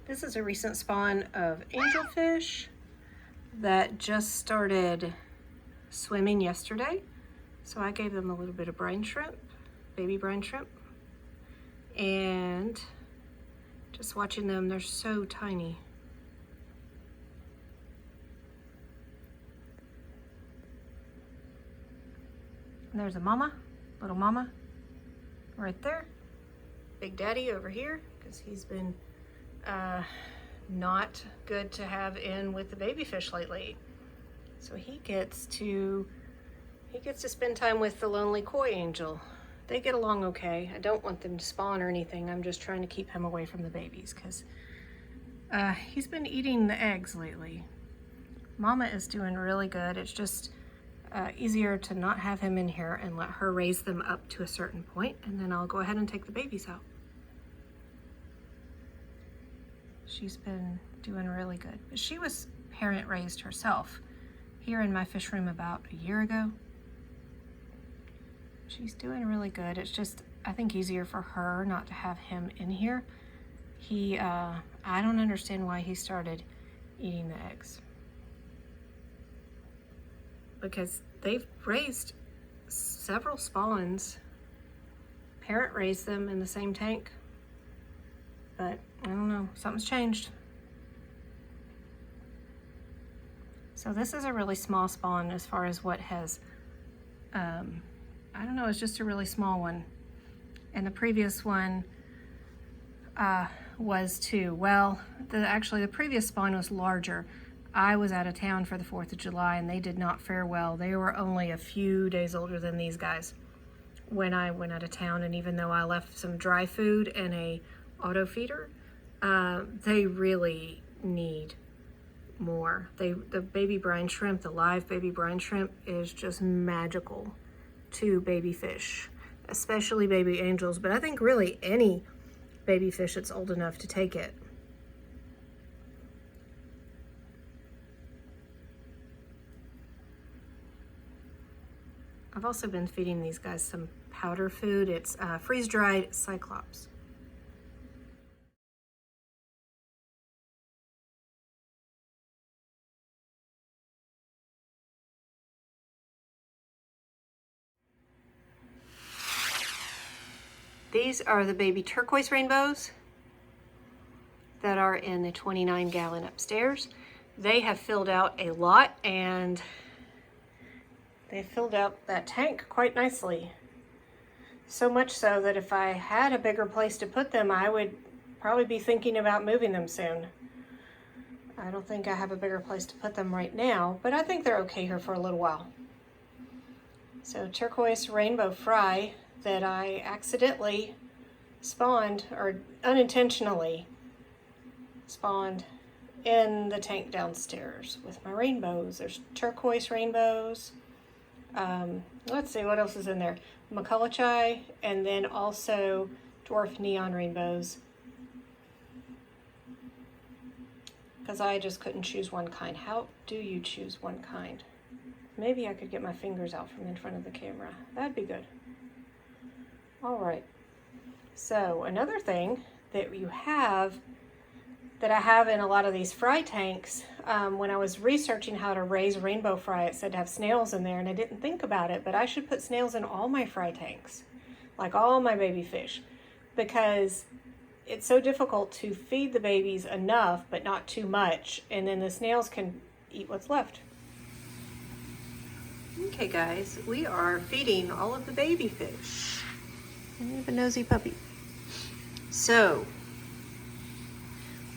This is a recent spawn of angelfish that just started swimming yesterday. So I gave them a little bit of brine shrimp, baby brine shrimp. And just watching them, they're so tiny. And there's a mama, little mama, right there. Big Daddy over here, because he's been not good to have in with the baby fish lately. So he gets to spend time with the lonely koi angel. They get along okay. I don't want them to spawn or anything. I'm just trying to keep him away from the babies because he's been eating the eggs lately. Mama is doing really good. It's just easier to not have him in here and let her raise them up to a certain point, and then I'll go ahead and take the babies out. She's been doing really good. But she was parent raised herself here in my fish room about a year ago. She's doing really good. It's just, I think, easier for her not to have him in here. He, I don't understand why he started eating the eggs. Because they've raised several spawns. Parent raised them in the same tank. But I don't know, something's changed. So this is a really small spawn as far as what has, I don't know, it's just a really small one. And the previous one was too. Well, actually the previous spawn was larger. I was out of town for the 4th of July and they did not fare well. They were only a few days older than these guys when I went out of town, and even though I left some dry food and a auto feeder, they really need more. The baby brine shrimp, the live baby brine shrimp, is just magical to baby fish, especially baby angels, but I think really any baby fish that's old enough to take it. I've also been feeding these guys some powder food. It's freeze-dried Cyclops. These are the baby turquoise rainbows that are in the 29-gallon upstairs. They have filled out a lot, and they filled out that tank quite nicely. So much so that if I had a bigger place to put them, I would probably be thinking about moving them soon. I don't think I have a bigger place to put them right now, but I think they're okay here for a little while. So Turquoise Rainbow Fry that I accidentally spawned, or unintentionally spawned, in the tank downstairs with my rainbows. There's turquoise rainbows. Let's see what else is in there. McCullochai, and then also dwarf neon rainbows. Because I just couldn't choose one kind. How do you choose one kind? Maybe I could get my fingers out from in front of the camera. That'd be good. All right. So another thing that you have, that I have in a lot of these fry tanks, when I was researching how to raise rainbow fry, it said to have snails in there, and I didn't think about it, but I should put snails in all my fry tanks, like all my baby fish, because it's so difficult to feed the babies enough, but not too much, and then the snails can eat what's left. Okay guys, we are feeding all of the baby fish. And we have a nosy puppy. So,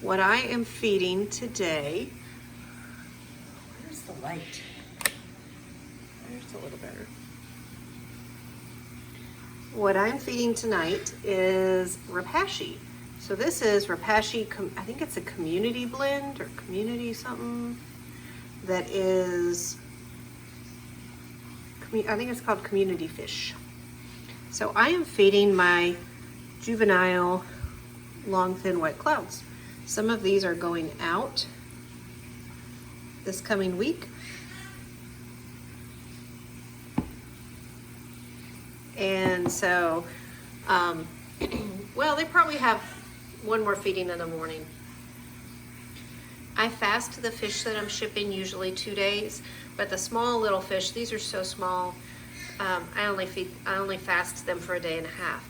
what I am feeding today, where's the light? There's a little better. What I'm feeding tonight is Repashy. So this is Repashy, I think it's a community blend or community something that is, I think it's called Community Fish. So I am feeding my juvenile long thin white clouds. Some of these are going out this coming week. And so, well, they probably have one more feeding in the morning. I fast the fish that I'm shipping usually 2 days, but the small little fish, these are so small, I only fast them for a day and a half.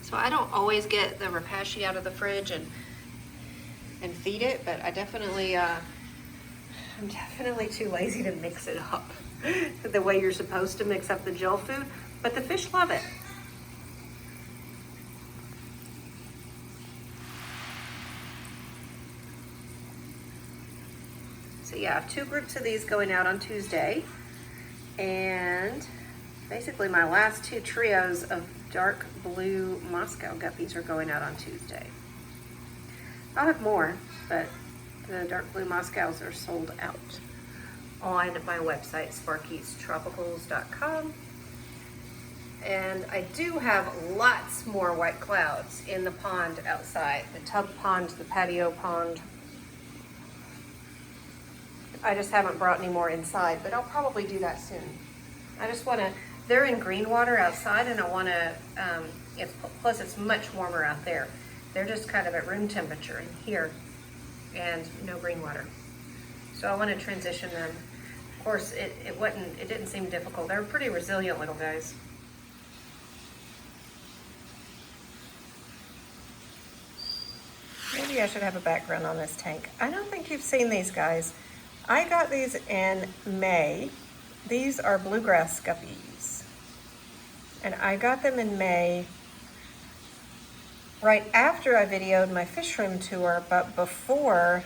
So I don't always get the rapashi out of the fridge and feed it, but I'm definitely too lazy to mix it up the way you're supposed to mix up the gel food, but the fish love it. So yeah, I have 2 groups of these going out on Tuesday, and basically my last 2 trios of dark blue Moscow guppies are going out on Tuesday. I'll have more, but the dark blue Moscows are sold out on my website, sparkiestropicals.com. And I do have lots more white clouds in the pond outside, the tub pond, the patio pond. I just haven't brought any more inside, but I'll probably do that soon. I just want to, they're in green water outside, and I want to, plus it's much warmer out there. They're just kind of at room temperature in here and no green water. So I want to transition them. Of course, it didn't seem difficult. They're pretty resilient little guys. Maybe I should have a background on this tank. I don't think you've seen these guys. I got these in May. These are Grass Guppies. And I got them in May right after I videoed my fish room tour, but before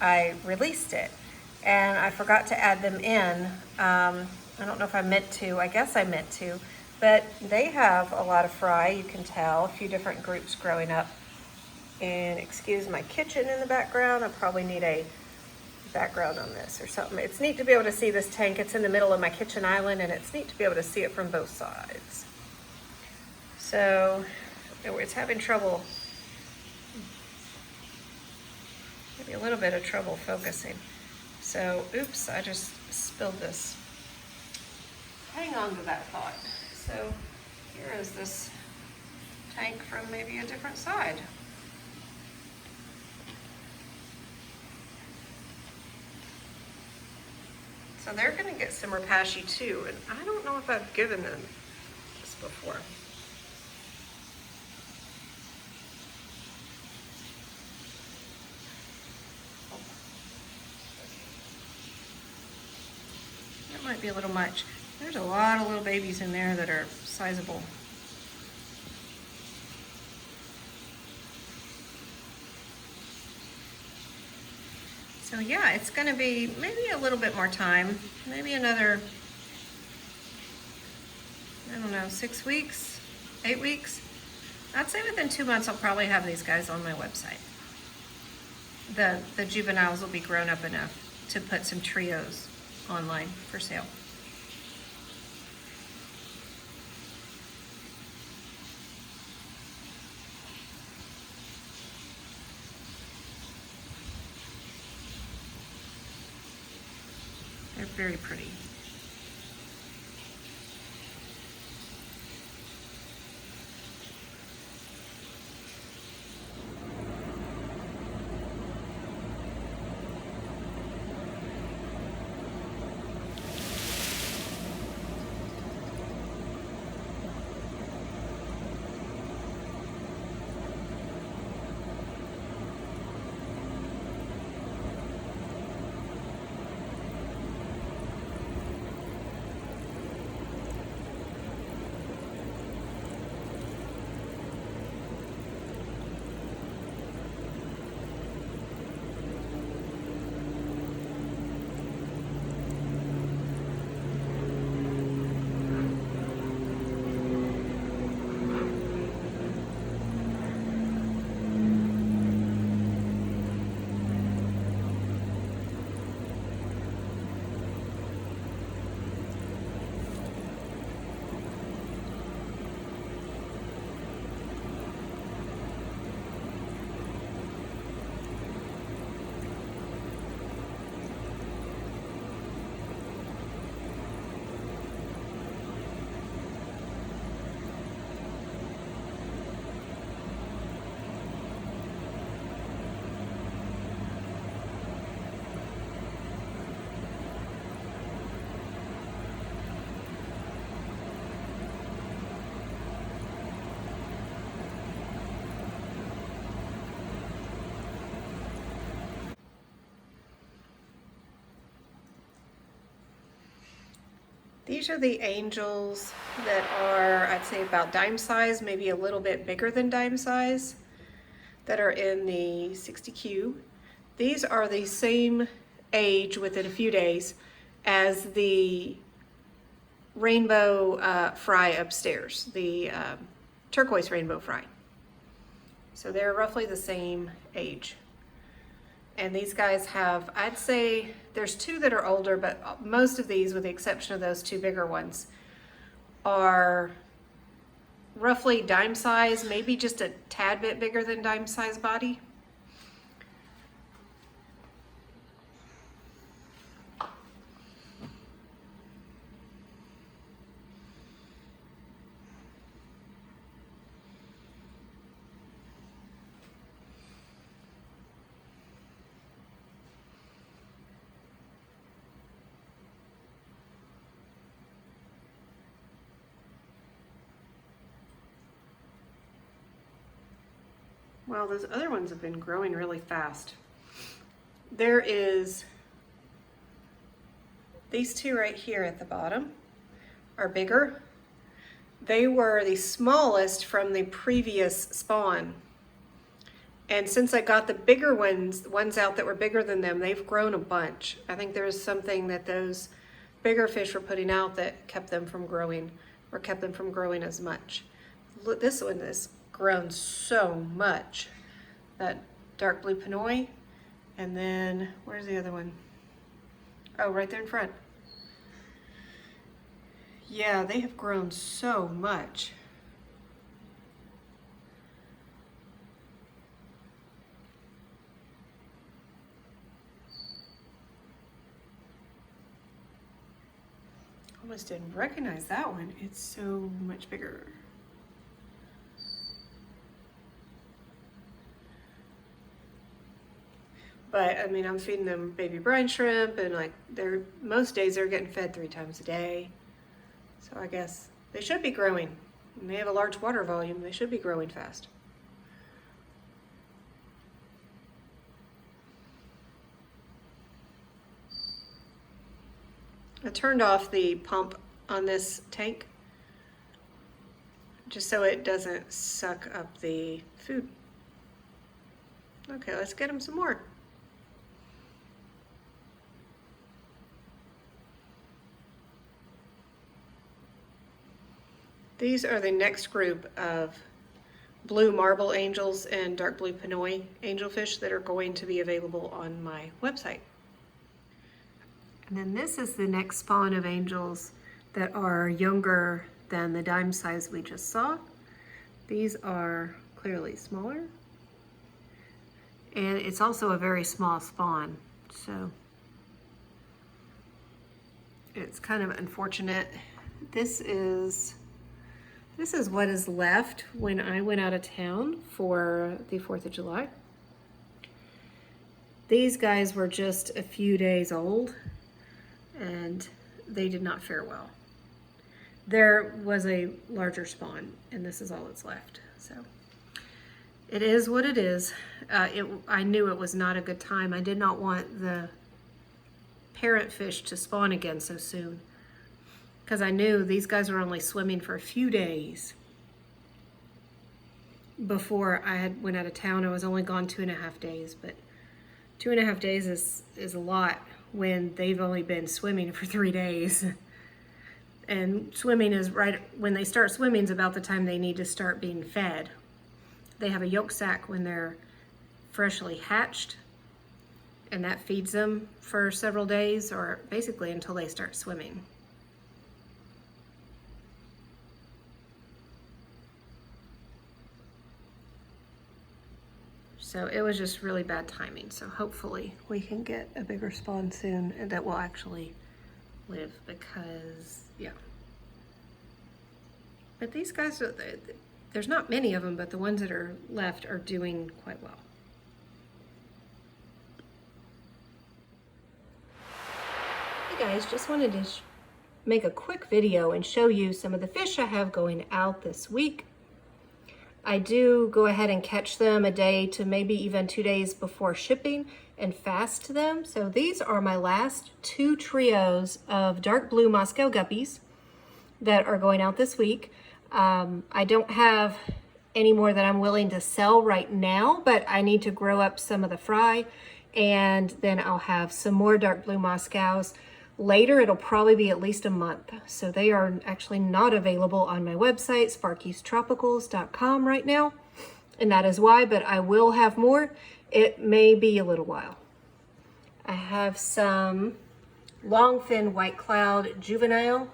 I released it. And I forgot to add them in. I don't know if I meant to, I guess I meant to, but they have a lot of fry, you can tell, a few different groups growing up. And excuse my kitchen in the background, I probably need a background on this or something. It's neat to be able to see this tank. It's in the middle of my kitchen island, and it's neat to be able to see it from both sides. So it's having trouble, maybe a little bit of trouble focusing. So oops, I just spilled this. Hang on to that thought. So here is this tank from maybe a different side. So they're gonna get some rapashi too, and I don't know if I've given them this before. That might be a little much. There's a lot of little babies in there that are sizable. So yeah, it's gonna be maybe a little bit more time, maybe another, I don't know, 6 weeks, 8 weeks. I'd say within 2 months I'll probably have these guys on my website. The juveniles will be grown up enough to put some trios online for sale. They're very pretty. These are the angels that are, I'd say, about dime size, maybe a little bit bigger than dime size, that are in the 60Q. These are the same age within a few days as the rainbow fry upstairs, the turquoise rainbow fry. So they're roughly the same age. And these guys have, I'd say there's two that are older, but most of these, with the exception of those two bigger ones, are roughly dime size, maybe just a tad bit bigger than dime size body. Well, those other ones have been growing really fast. There is, these two right here at the bottom are bigger. They were the smallest from the previous spawn. And since I got the bigger ones out that were bigger than them, they've grown a bunch. I think there was something that those bigger fish were putting out that kept them from growing, or kept them from growing as much. Look, this one has grown so much. That dark blue pinoy, and then where's the other one? Oh, right there in front. Yeah, they have grown so much. Almost didn't recognize that one. It's so much bigger. But I mean, I'm feeding them baby brine shrimp, and like most days they're getting fed 3 times a day. So I guess they should be growing. When they have a large water volume, they should be growing fast. I turned off the pump on this tank just so it doesn't suck up the food. Okay, let's get them some more. These are the next group of blue marble angels and dark blue pinoy angelfish that are going to be available on my website. And then this is the next spawn of angels that are younger than the dime size we just saw. These are clearly smaller. And it's also a very small spawn, so it's kind of unfortunate. This is what is left when I went out of town for the 4th of July. These guys were just a few days old and they did not fare well. There was a larger spawn and this is all that's left. So it is what it is. I knew it was not a good time. I did not want the parent fish to spawn again so soon, because I knew these guys were only swimming for a few days before I went out of town. I was only gone 2.5 days, but 2.5 days is a lot when they've only been swimming for 3 days. And swimming is right when they start swimming is about the time they need to start being fed. They have a yolk sac when they're freshly hatched, and that feeds them for several days, or basically until they start swimming. So it was just really bad timing. So hopefully we can get a bigger spawn soon and that will actually live, because yeah. But these guys, there's not many of them, but the ones that are left are doing quite well. Hey guys, just wanted to make a quick video and show you some of the fish I have going out this week. I do go ahead and catch them a day to maybe even 2 days before shipping, and fast to them. So these are my last 2 trios of dark blue Moscow guppies that are going out this week. I don't have any more that I'm willing to sell right now, but I need to grow up some of the fry, and then I'll have some more dark blue Moscows later. It'll probably be at least a month. So they are actually not available on my website, sparkiestropicals.com right now. And that is why, but I will have more. It may be a little while. I have some longfin white cloud juveniles.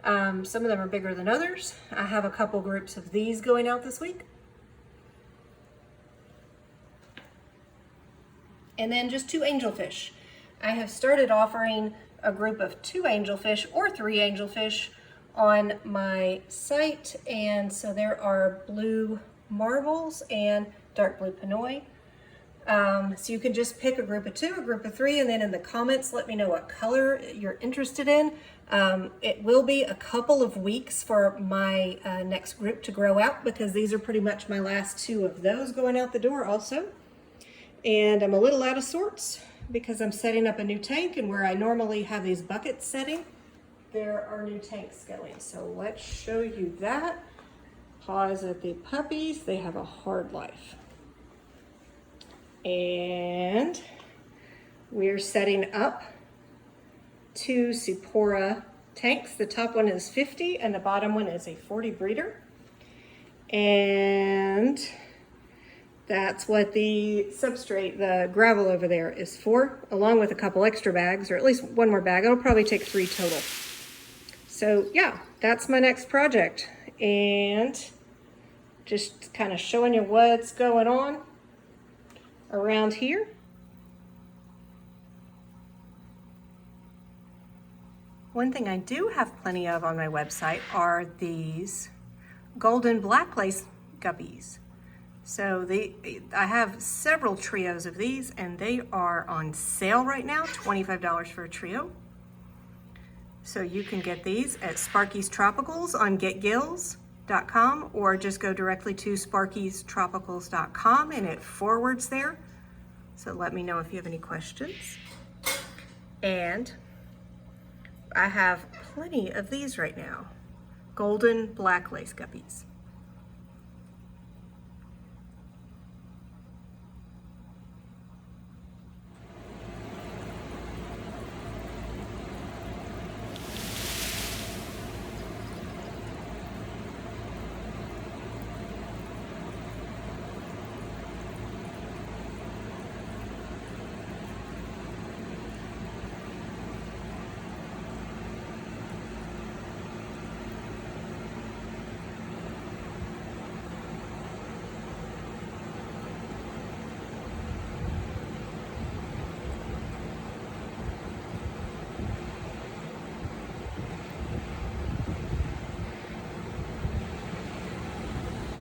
Some of them are bigger than others. I have a couple groups of these going out this week. And then just 2 angelfish. I have started offering a group of 2 angelfish or 3 angelfish on my site. And so there are blue marbles and dark blue panoy. So you can just pick a group of 2, a group of 3, and then in the comments, let me know what color you're interested in. It will be a couple of weeks for my next group to grow out, because these are pretty much my last 2 of those going out the door also. And I'm a little out of sorts because I'm setting up a new tank, and where I normally have these buckets setting, there are new tanks going. So let's show you that. Pause at the puppies. They have a hard life. And we're setting up 2 Seapora tanks. The top one is 50 and the bottom one is a 40 breeder. And that's what the substrate, the gravel over there, is for, along with a couple extra bags, or at least 1 more bag. It'll probably take 3 total. So yeah, that's my next project. And just kind of showing you what's going on around here. One thing I do have plenty of on my website are these golden black lace guppies. So I have several trios of these, and they are on sale right now, $25 for a trio. So you can get these at Sparky's Tropicals on getgills.com, or just go directly to sparkiestropicals.com and it forwards there. So let me know if you have any questions. And I have plenty of these right now, golden black lace guppies.